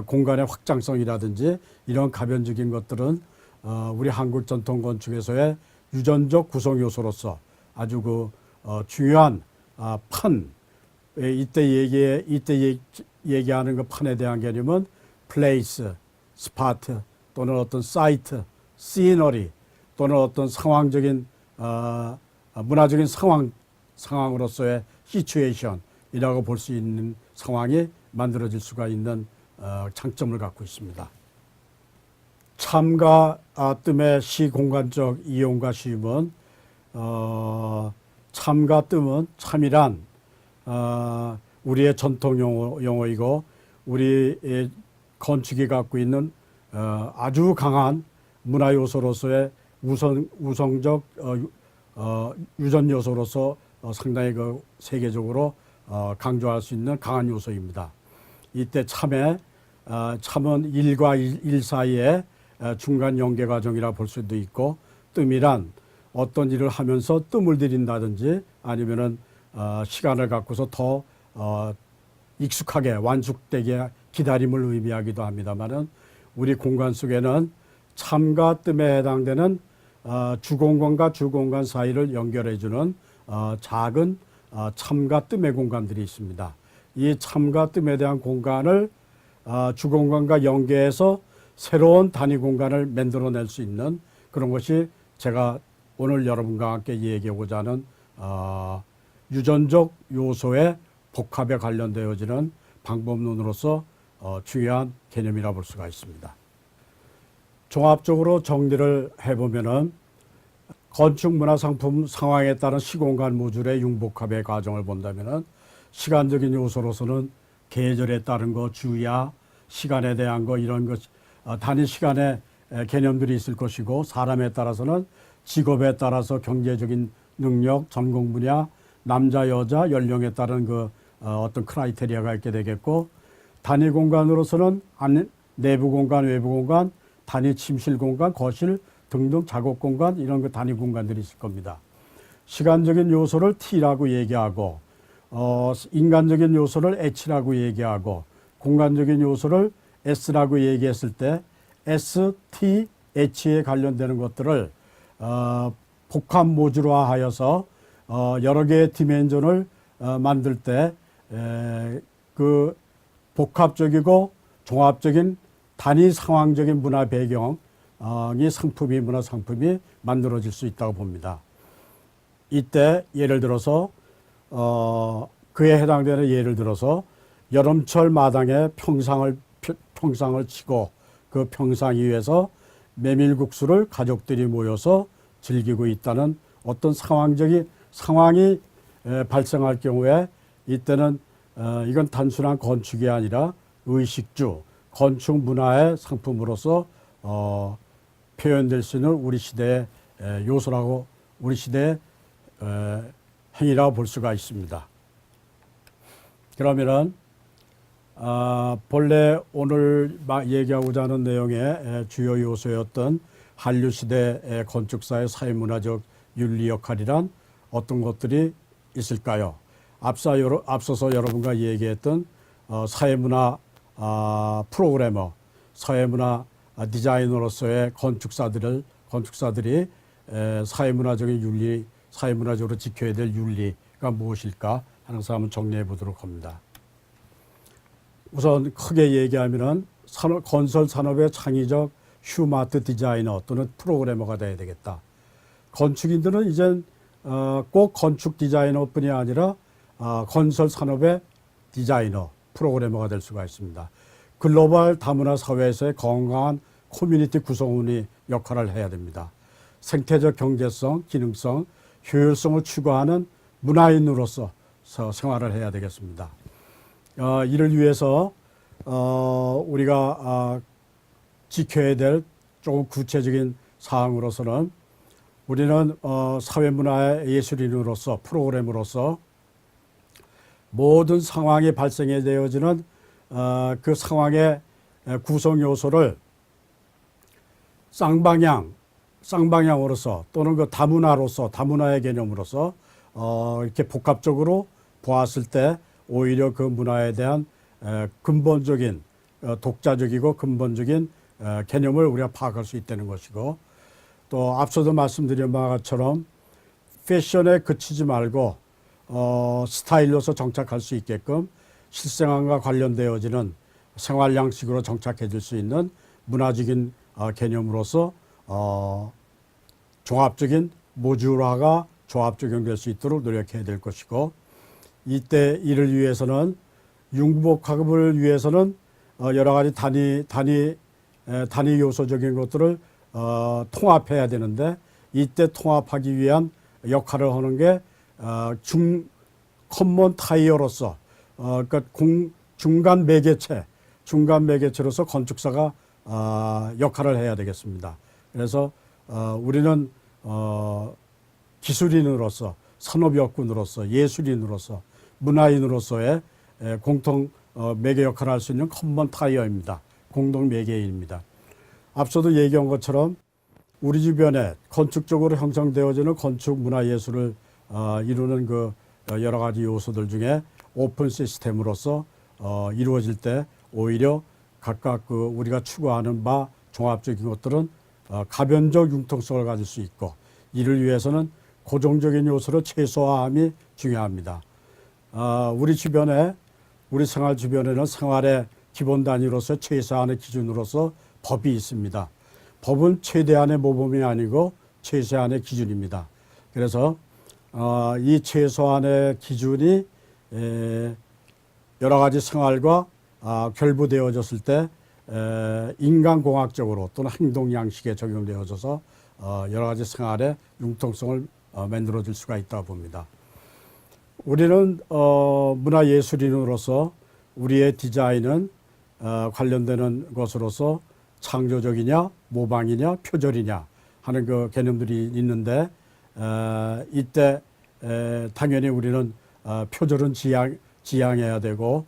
공간의 확장성이라든지 이런 가변적인 것들은 우리 한국 전통 건축에서의 유전적 구성 요소로서 아주 중요한 판, 이때 얘기하는 그 판에 대한 개념은 플레이스, 스파트 또는 어떤 사이트, 시너리 또는 어떤 상황적인 문화적인 상황으로서의 시츄에이션이라고 볼 수 있는 상황이 만들어질 수가 있는 장점을 갖고 있습니다. 참과 뜸의 시공간적 이용과 시음은 참과 뜸은 참이란 우리의 전통 용어이고 우리 건축이 갖고 있는 아주 강한 문화 요소로서의 우성적 유전 요소로서 상당히 그 세계적으로 강조할 수 있는 강한 요소입니다. 이때 참은 일과 일 사이의 중간 연계 과정이라 볼 수도 있고, 뜸이란 어떤 일을 하면서 뜸을 들인다든지 아니면은 시간을 갖고서 더 익숙하게 완숙되게 기다림을 의미하기도 합니다만은, 우리 공간 속에는 참과 뜸에 해당되는 주공간과 주공간 사이를 연결해주는 작은 참과 뜸의 공간들이 있습니다. 이 참과 뜸에 대한 공간을 주공간과 연계해서 새로운 단위 공간을 만들어낼 수 있는 그런 것이 제가 오늘 여러분과 함께 얘기하고자 하는 유전적 요소의 복합에 관련되어지는 방법론으로서 중요한 개념이라 볼 수가 있습니다. 종합적으로 정리를 해보면은 건축 문화 상품 상황에 따른 시공간 모듈의 융복합의 과정을 본다면은 시간적인 요소로서는 계절에 따른 거, 주야, 시간에 대한 거 이런 것 단위 시간의 개념들이 있을 것이고 사람에 따라서는 직업에 따라서 경제적인 능력, 전공 분야, 남자, 여자, 연령에 따른 그 어떤 크라이테리아가 있게 되겠고 단위 공간으로서는 내부 공간, 외부 공간, 단위 침실 공간, 거실 등등 작업 공간 이런 그 단위 공간들이 있을 겁니다. 시간적인 요소를 T라고 얘기하고 인간적인 요소를 H라고 얘기하고 공간적인 요소를 S라고 얘기했을 때 S, T, H에 관련되는 것들을 복합 모듈화하여서 여러 개의 디멘전을 만들 때 그 복합적이고 종합적인 단위 상황적인 문화 배경이 문화 상품이 만들어질 수 있다고 봅니다. 이때 예를 들어서 그에 해당되는 예를 들어서 여름철 마당에 평상을 치고 그 평상 위에서 메밀국수를 가족들이 모여서 즐기고 있다는 어떤 상황이 발생할 경우에 이때는 이건 단순한 건축이 아니라 의식주, 건축 문화의 상품으로서 표현될 수 있는 우리 시대의 요소라고 우리 시대의 행위라고 볼 수가 있습니다. 그러면은 본래 오늘 얘기하고자 하는 내용의 주요 요소였던 한류 시대의 건축사의 사회문화적 윤리 역할이란 어떤 것들이 있을까요? 앞서서 여러분과 얘기했던 사회문화 프로그래머, 사회문화 디자이너로서의 건축사들이 사회문화적인 윤리, 사회문화적으로 지켜야 될 윤리가 무엇일까 하는 것을 한번 정리해 보도록 합니다. 우선 크게 얘기하면은 건설 산업의 창의적 휴마트 디자이너 또는 프로그래머가 돼야 되겠다. 건축인들은 이젠 꼭 건축 디자이너뿐이 아니라 건설 산업의 디자이너, 프로그래머가 될 수가 있습니다. 글로벌 다문화 사회에서의 건강한 커뮤니티 구성원이 역할을 해야 됩니다. 생태적 경제성, 기능성, 효율성을 추구하는 문화인으로서 생활을 해야 되겠습니다. 이를 위해서 우리가 지켜야 될 조금 구체적인 사항으로서는 우리는 사회문화의 예술인으로서 프로그램으로서 모든 상황이 발생해 되어지는 그 상황의 구성 요소를 쌍방향으로서 또는 그 다문화의 개념으로서 이렇게 복합적으로 보았을 때 오히려 그 문화에 대한 근본적인 독자적이고 근본적인 개념을 우리가 파악할 수 있다는 것이고 또 앞서도 말씀드린 바와 같처럼 패션에 그치지 말고 스타일로서 정착할 수 있게끔 실생활과 관련되어지는 생활 양식으로 정착해질 수 있는 문화적인 개념으로서 종합적인 모듈화가 조합 적용될 수 있도록 노력해야 될 것이고 이때 이를 위해서는 융복합을 위해서는 여러 가지 단위 요소적인 것들을 통합해야 되는데 이때 통합하기 위한 역할을 하는 게 커먼 타이어로서 그러니까 중간 매개체로서 건축사가 역할을 해야 되겠습니다. 그래서 우리는 기술인으로서 산업역군으로서 예술인으로서 문화인으로서의 공통 매개 역할을 할 수 있는 커먼 타이어입니다. 공동 매개인입니다. 앞서도 얘기한 것처럼 우리 주변에 건축적으로 형성되어지는 건축 문화 예술을 이루는 그 여러 가지 요소들 중에 오픈 시스템으로서 이루어질 때 오히려 각각 그 우리가 추구하는 바 종합적인 것들은 가변적 융통성을 가질 수 있고 이를 위해서는 고정적인 요소를 최소화함이 중요합니다. 우리 생활 주변에는 생활의 기본 단위로서 최소한의 기준으로서 법이 있습니다. 법은 최대한의 모범이 아니고 최소한의 기준입니다. 그래서 이 최소한의 기준이 여러 가지 생활과 결부되어졌을 때 인간공학적으로 또는 행동 양식에 적용되어져서 여러 가지 생활의 융통성을 만들어줄 수가 있다고 봅니다. 우리는 문화예술인으로서 우리의 디자인은 관련되는 것으로서 창조적이냐, 모방이냐, 표절이냐 하는 그 개념들이 있는데 이때 당연히 우리는 표절은 지양해야 되고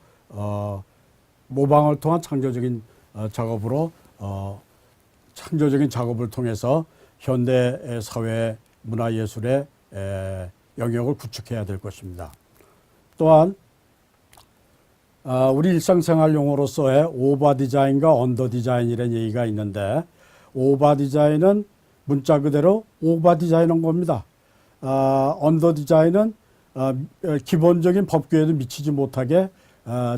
모방을 통한 창조적인 작업을 통해서 현대 사회 문화예술의 영역을 구축해야 될 것입니다. 또한 우리 일상생활 용어로서의 오버 디자인과 언더 디자인이라는 얘기가 있는데 오버 디자인은 문자 그대로 오버 디자인한 겁니다. 언더 디자인은 기본적인 법규에도 미치지 못하게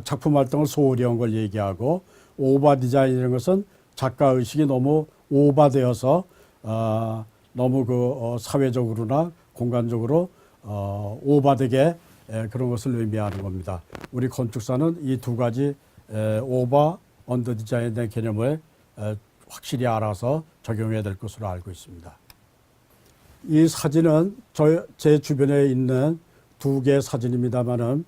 작품 활동을 소홀히 한 걸 얘기하고 오버 디자인이라는 것은 작가의식이 너무 오버되어서 너무 사회적으로나 공간적으로 오버되게 그런 것을 의미하는 겁니다. 우리 건축사는 이 두 가지 오버, 언더 디자인에 대한 개념을 확실히 알아서 적용해야 될 것으로 알고 있습니다. 이 사진은 제 주변에 있는 두 개의 사진입니다만은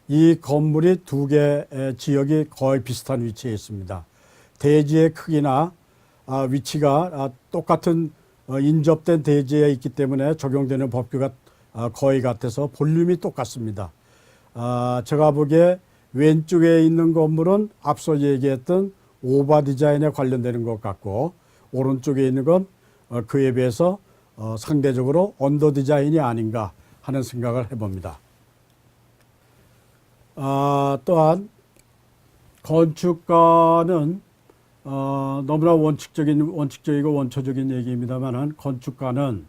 이 건물이 두 개의 지역이 거의 비슷한 위치에 있습니다. 대지의 크기나 위치가 똑같은 인접된 대지에 있기 때문에 적용되는 법규가 거의 같아서 볼륨이 똑같습니다. 제가 보기에 왼쪽에 있는 건물은 앞서 얘기했던 오버 디자인에 관련되는 것 같고 오른쪽에 있는 건 그에 비해서 상대적으로 언더 디자인이 아닌가 하는 생각을 해봅니다. 또한 건축가는 너무나 원칙적이고 원초적인 얘기입니다만 건축가는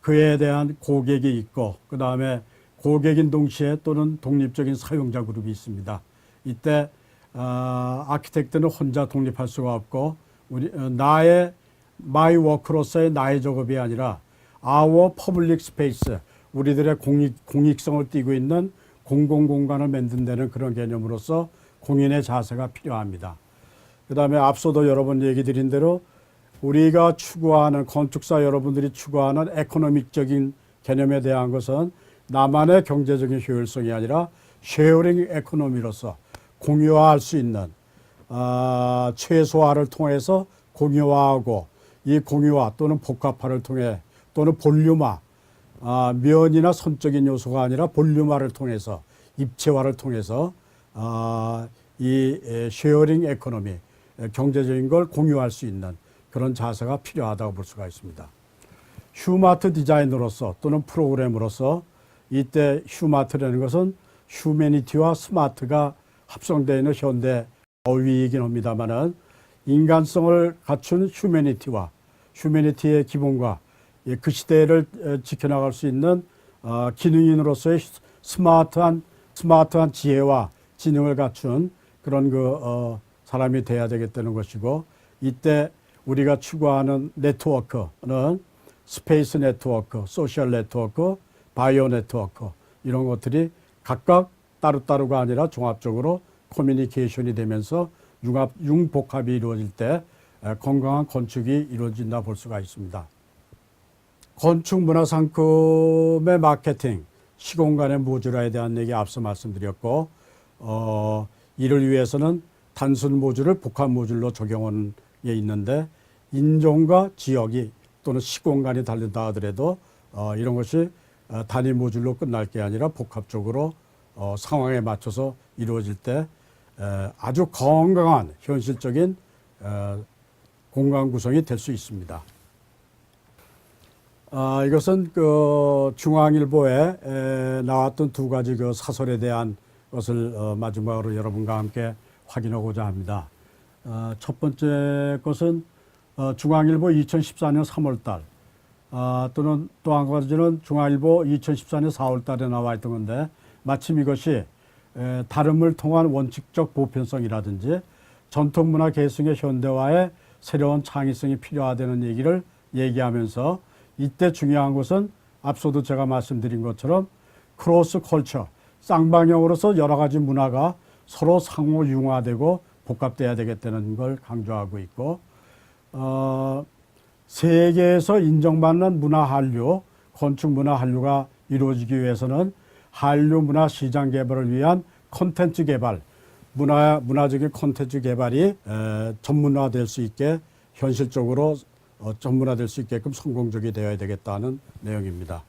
그에 대한 고객이 있고 그 다음에 고객인 동시에 또는 독립적인 사용자 그룹이 있습니다. 이때 아키텍트는 혼자 독립할 수가 없고 마이 워크로서의 나의 작업이 아니라 our public space 우리들의 공익성을 띠고 있는 공공공간을 만든다는 그런 개념으로서 공인의 자세가 필요합니다. 그 다음에 앞서도 여러 번 얘기 드린 대로 우리가 추구하는 건축사 여러분들이 추구하는 에코노믹적인 개념에 대한 것은 나만의 경제적인 효율성이 아니라 쉐어링 에코노미로서 공유화할 수 있는 최소화를 통해서 공유화하고 이 공유화 또는 복합화를 통해 또는 볼륨화 면이나 선적인 요소가 아니라 볼륨화를 통해서 입체화를 통해서 이 쉐어링 에코노미 경제적인 걸 공유할 수 있는 그런 자세가 필요하다고 볼 수가 있습니다. 휴마트 디자이너로서 또는 프로그램으로서 이때 휴마트라는 것은 휴메니티와 스마트가 합성되어 있는 현대 어휘이긴 합니다만은 인간성을 갖춘 휴메니티의 기본과 그 시대를 지켜나갈 수 있는 기능인으로서의 스마트한 지혜와 지능을 갖춘 그런 사람이 돼야 되겠다는 것이고 이때 우리가 추구하는 네트워크는 스페이스 네트워크, 소셜 네트워크, 바이오 네트워크 이런 것들이 각각 따로따로가 아니라 종합적으로 커뮤니케이션이 되면서 융복합이 이루어질 때 건강한 건축이 이루어진다 볼 수가 있습니다. 건축 문화 상품의 마케팅, 시공간의 모듈화에 대한 얘기 앞서 말씀드렸고 이를 위해서는 단순 모듈을 복합 모듈로 적용하는 게 있는데 인종과 지역이 또는 시공간이 다르다 하더라도 이런 것이 단위 모듈로 끝날 게 아니라 복합적으로 상황에 맞춰서 이루어질 때 아주 건강한 현실적인 공간 구성이 될 수 있습니다. 이것은 중앙일보에 나왔던 두 가지 사설에 대한 것을 마지막으로 여러분과 함께 확인하고자 합니다. 첫 번째 것은 중앙일보 2014년 3월달 또는 또 한 가지는 중앙일보 2014년 4월달에 나와 있던 건데 마침 이것이 다름을 통한 원칙적 보편성이라든지 전통문화 계승의 현대화에 새로운 창의성이 필요하다는 얘기를 얘기하면서 이때 중요한 것은 앞서도 제가 말씀드린 것처럼 크로스 컬처, 쌍방향으로서 여러 가지 문화가 서로 상호 융화되고 복합돼야 되겠다는 걸 강조하고 있고, 세계에서 인정받는 문화 한류, 건축 문화 한류가 이루어지기 위해서는 한류 문화 시장 개발을 위한 콘텐츠 개발, 문화적인 콘텐츠 개발이 전문화될 수 있게 현실적으로 전문화될 수 있게끔 성공적이 되어야 되겠다는 내용입니다.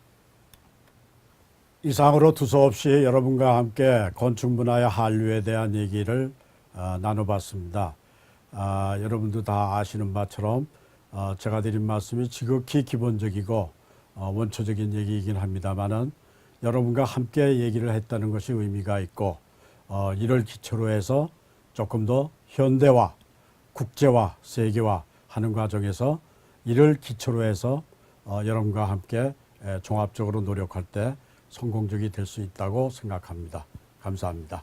이상으로 두서없이 여러분과 함께 건축 문화의 한류에 대한 얘기를 나눠봤습니다. 여러분도 다 아시는 바처럼 제가 드린 말씀이 지극히 기본적이고 원초적인 얘기이긴 합니다만은 여러분과 함께 얘기를 했다는 것이 의미가 있고 이를 기초로 해서 조금 더 현대화, 국제화, 세계화 하는 과정에서 이를 기초로 해서 여러분과 함께 종합적으로 노력할 때 성공적이 될 수 있다고 생각합니다. 감사합니다.